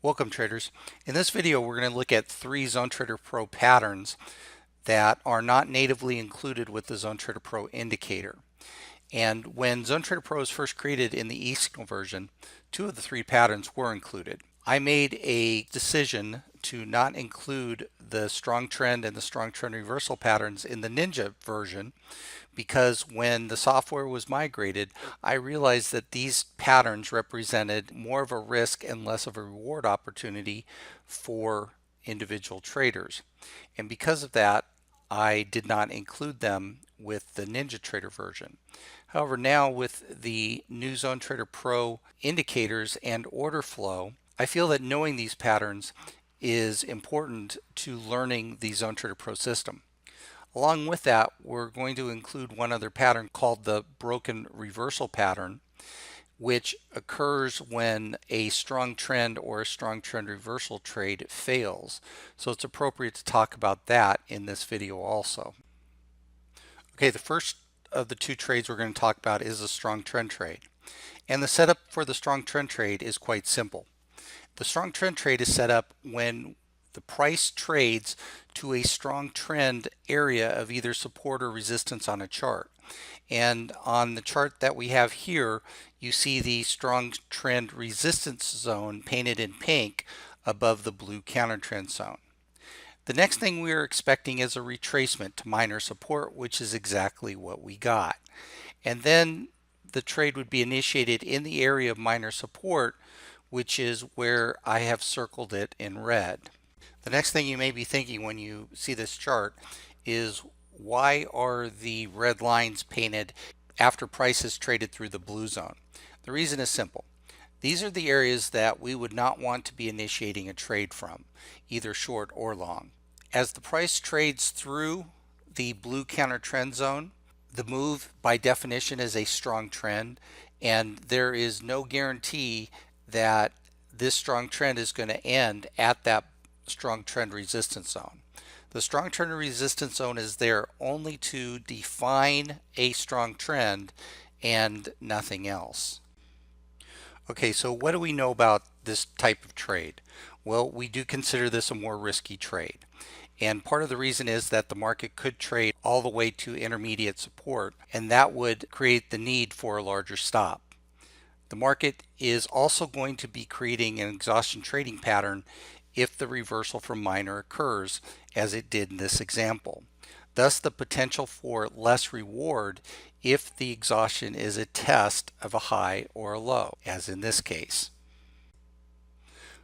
Welcome traders. In this video we're going to look at 3 ZoneTraderPro patterns that are not natively included with the ZoneTraderPro indicator. And when ZoneTraderPro was first created in the e-signal version, 2 of the 3 patterns were included. I made a decision to not include the strong trend and the strong trend reversal patterns in the Ninja version because when the software was migrated, I realized that these patterns represented more of a risk and less of a reward opportunity for individual traders. And because of that, I did not include them with the NinjaTrader version. However, now with the new ZoneTrader Pro indicators and order flow, I feel that knowing these patterns is important to learning the ZoneTrader Pro system. Along with that, we're going to include one other pattern called the broken reversal pattern, which occurs when a strong trend or a strong trend reversal trade fails. So it's appropriate to talk about that in this video also. Okay, the first of the 2 trades we're going to talk about is a strong trend trade. And the setup for the strong trend trade is quite simple. The strong trend trade is set up when the price trades to a strong trend area of either support or resistance on a chart. And on the chart that we have here, you see the strong trend resistance zone painted in pink above the blue counter trend zone. The next thing we are expecting is a retracement to minor support, which is exactly what we got. And then the trade would be initiated in the area of minor support, which is where I have circled it in red. The next thing you may be thinking when you see this chart is, why are the red lines painted after prices traded through the blue zone? The reason is simple. These are the areas that we would not want to be initiating a trade from, either short or long. As the price trades through the blue counter trend zone, the move by definition is a strong trend, and there is no guarantee that this strong trend is going to end at that strong trend resistance zone. The strong trend resistance zone is there only to define a strong trend and nothing else. Okay, so what do we know about this type of trade? Well, we do consider this a more risky trade. And part of the reason is that the market could trade all the way to intermediate support, and that would create the need for a larger stop. The market is also going to be creating an exhaustion trading pattern if the reversal from minor occurs, as it did in this example. Thus, the potential for less reward if the exhaustion is a test of a high or a low, as in this case.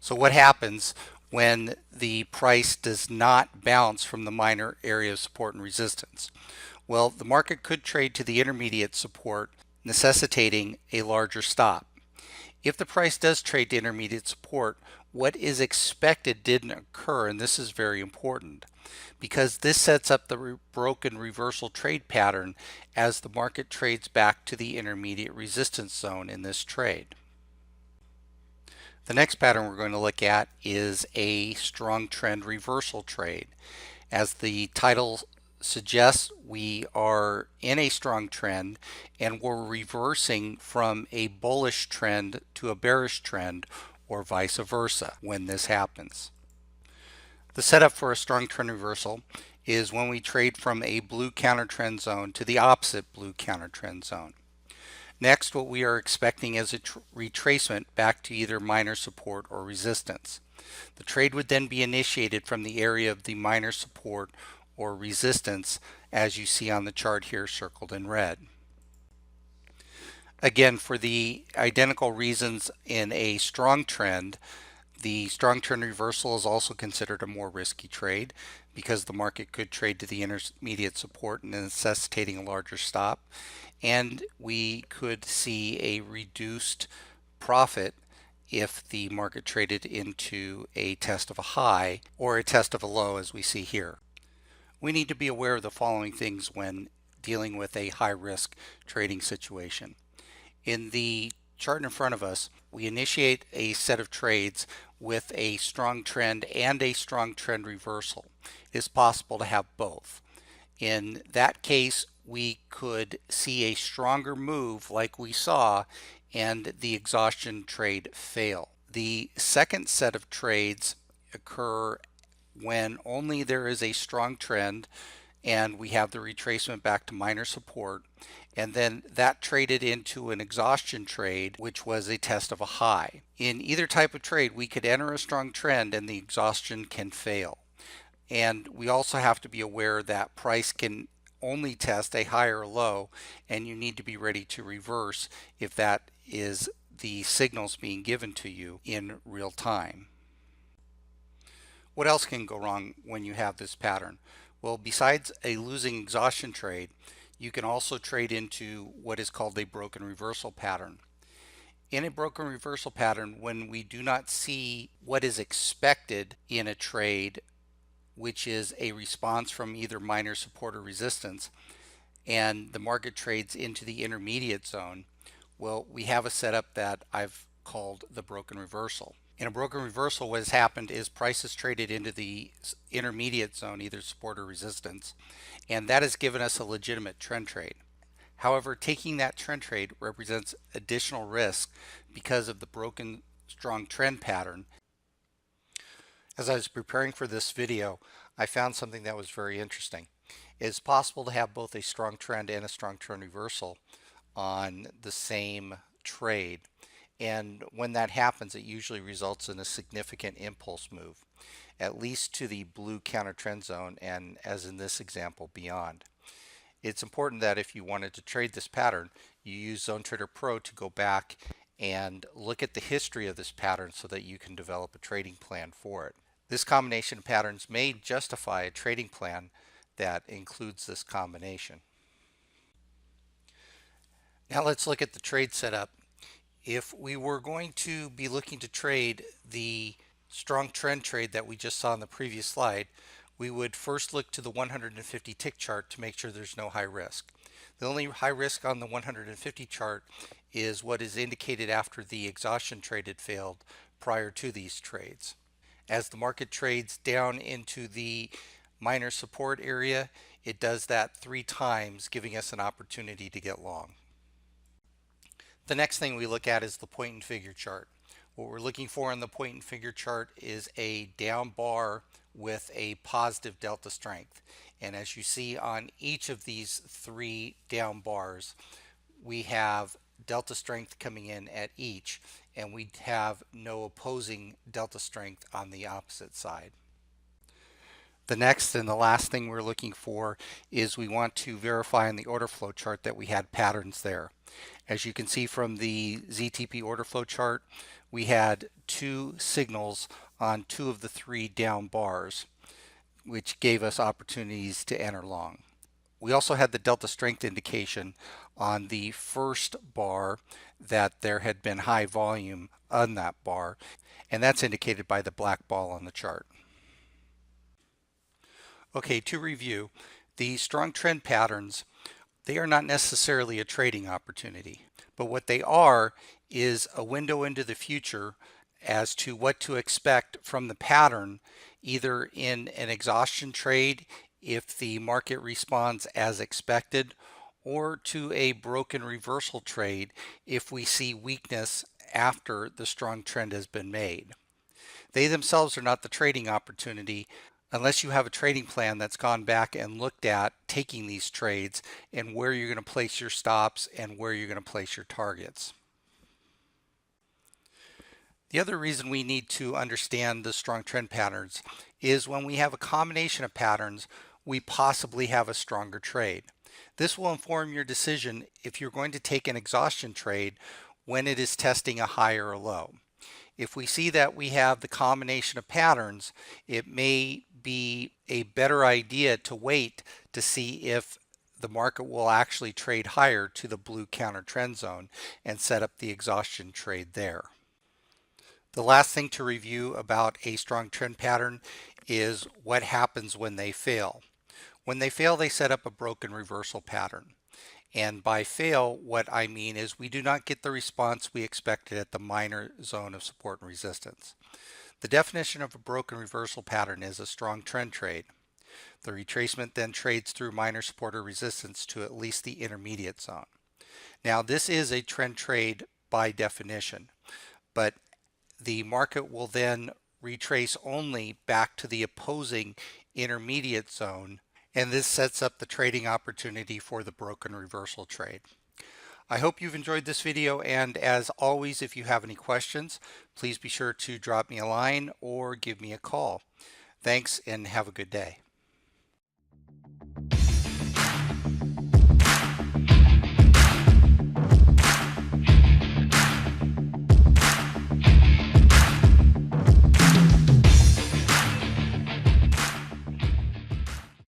So what happens when the price does not bounce from the minor area of support and resistance? Well, the market could trade to the intermediate support, necessitating a larger stop. If the price does trade to intermediate support, what is expected didn't occur, and this is very important because this sets up the broken reversal trade pattern as the market trades back to the intermediate resistance zone in this trade. The next pattern we're going to look at is a strong trend reversal trade. As the title suggests, we are in a strong trend and we're reversing from a bullish trend to a bearish trend, or vice versa when this happens. The setup for a strong trend reversal is when we trade from a blue counter trend zone to the opposite blue counter trend zone. Next, what we are expecting is a retracement back to either minor support or resistance. The trade would then be initiated from the area of the minor support or resistance, as you see on the chart here circled in red. Again, for the identical reasons in a strong trend, the strong trend reversal is also considered a more risky trade because the market could trade to the intermediate support, necessitating a larger stop, and we could see a reduced profit if the market traded into a test of a high or a test of a low, as we see here. We need to be aware of the following things when dealing with a high risk trading situation. In the chart in front of us, we initiate a set of trades with a strong trend and a strong trend reversal. It is possible to have both. In that case, we could see a stronger move like we saw and the exhaustion trade fail. The second set of trades occur when only there is a strong trend and we have the retracement back to minor support, and then that traded into an exhaustion trade, which was a test of a high. In either type of trade, we could enter a strong trend and the exhaustion can fail. And we also have to be aware that price can only test a higher low, and you need to be ready to reverse if that is the signals being given to you in real time. What else can go wrong when you have this pattern? Well, besides a losing exhaustion trade, you can also trade into what is called a broken reversal pattern. In a broken reversal pattern, when we do not see what is expected in a trade, which is a response from either minor support or resistance, and the market trades into the intermediate zone, well, we have a setup that I've called the broken reversal. In a broken reversal, what has happened is prices traded into the intermediate zone, either support or resistance, and that has given us a legitimate trend trade. However, taking that trend trade represents additional risk because of the broken strong trend pattern. As I was preparing for this video, I found something that was very interesting. It's possible to have both a strong trend and a strong trend reversal on the same trade. And when that happens, it usually results in a significant impulse move, at least to the blue counter trend zone, and as in this example, beyond. It's important that if you wanted to trade this pattern, you use ZoneTrader Pro to go back and look at the history of this pattern so that you can develop a trading plan for it. This combination of patterns may justify a trading plan that includes this combination. Now let's look at the trade setup. If we were going to be looking to trade the strong trend trade that we just saw in the previous slide, we would first look to the 150 tick chart to make sure there's no high risk. The only high risk on the 150 chart is what is indicated after the exhaustion trade had failed prior to these trades. As the market trades down into the minor support area, it does that 3 times, giving us an opportunity to get long. The next thing we look at is the point and figure chart. What we're looking for in the point and figure chart is a down bar with a positive delta strength. And as you see on each of these 3 down bars, we have delta strength coming in at each, and we have no opposing delta strength on the opposite side. The next and the last thing we're looking for is we want to verify in the order flow chart that we had patterns there. As you can see from the ZTP order flow chart, we had 2 signals on 2 of the 3 down bars, which gave us opportunities to enter long. We also had the delta strength indication on the first bar that there had been high volume on that bar, and that's indicated by the black ball on the chart. Okay, to review, the strong trend patterns, they are not necessarily a trading opportunity, but what they are is a window into the future as to what to expect from the pattern, either in an exhaustion trade if the market responds as expected, or to a broken reversal trade if we see weakness after the strong trend has been made. They themselves are not the trading opportunity unless you have a trading plan that's gone back and looked at taking these trades and where you're going to place your stops and where you're going to place your targets. The other reason we need to understand the strong trend patterns is when we have a combination of patterns, we possibly have a stronger trade. This will inform your decision if you're going to take an exhaustion trade when it is testing a high or a low. If we see that we have the combination of patterns, it may be a better idea to wait to see if the market will actually trade higher to the blue counter trend zone and set up the exhaustion trade there. The last thing to review about a strong trend pattern is what happens when they fail. When they fail, they set up a broken reversal pattern. And by fail, what I mean is we do not get the response we expected at the minor zone of support and resistance. The definition of a broken reversal pattern is a strong trend trade. The retracement then trades through minor support or resistance to at least the intermediate zone. Now, this is a trend trade by definition, but the market will then retrace only back to the opposing intermediate zone, and this sets up the trading opportunity for the broken reversal trade. I hope you've enjoyed this video, and as always, if you have any questions, please be sure to drop me a line or give me a call. Thanks and have a good day.